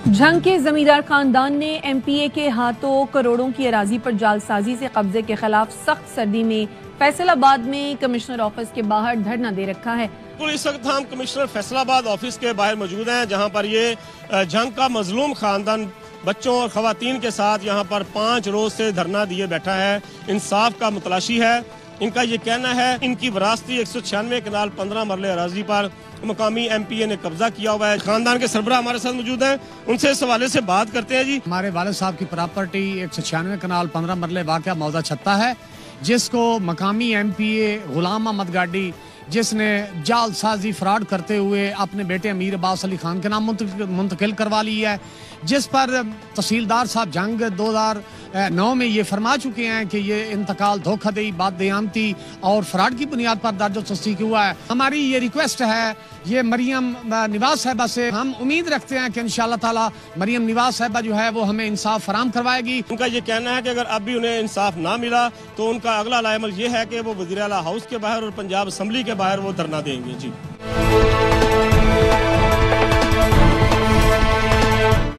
झंग के जमींदार खानदान ने एमपीए के हाथों करोड़ों की अराजी पर जालसाजी से कब्जे के खिलाफ सख्त सर्दी में फैसलाबाद में कमिश्नर ऑफिस के बाहर धरना दे रखा है। इस वक्त हम कमिश्नर फैसलाबाद ऑफिस के बाहर मौजूद हैं, जहां पर ये झंग का मजलूम खानदान बच्चों और खवातीन के साथ यहां पर 5 रोज से धरना दिए बैठा है। इंसाफ का मुतलाशी है। इनका ये कहना है इनकी विरासती 196 कनाल 15 मरले अराजी पर मुकामी एमपीए ने कब्जा किया हुआ है। खानदान के सरबराह हमारे साथ मौजूद हैं, उनसे इस हवाले से बात करते हैं। जी, हमारे वालिद साहब की प्रॉपर्टी 196 कनाल 15 मरले वाक़या मौजा छत्ता है, जिसको मकामी एमपीए गुलाम अहमद गाड़ी, जिसने जालसाजी फ्रॉड करते हुए अपने बेटे अमीर अब्बास अली खान के नाम मुंतकिल करवा ली है, जिस पर तहसीलदार साहब जंग 2009 में ये फरमा चुके हैं कि ये इंतकाल धोखाधड़ी, बददयानती और फ्रॉड की बुनियाद पर दर्ज तस्दीक हुआ है। हमारी ये रिक्वेस्ट है, ये मरियम निवाज साहिबा से हम उम्मीद रखते हैं कि इंशाअल्लाह ताला मरियम निवाज साहिबा जो है वो हमें इंसाफ फराम करवाएगी। उनका ये कहना है कि अगर अब भी उन्हें इंसाफ ना मिला तो उनका अगला लाएमल ये है कि वो वज़ीर आला हाउस के बाहर और पंजाब असम्बली के बाहर वो धरना देंगे। जी।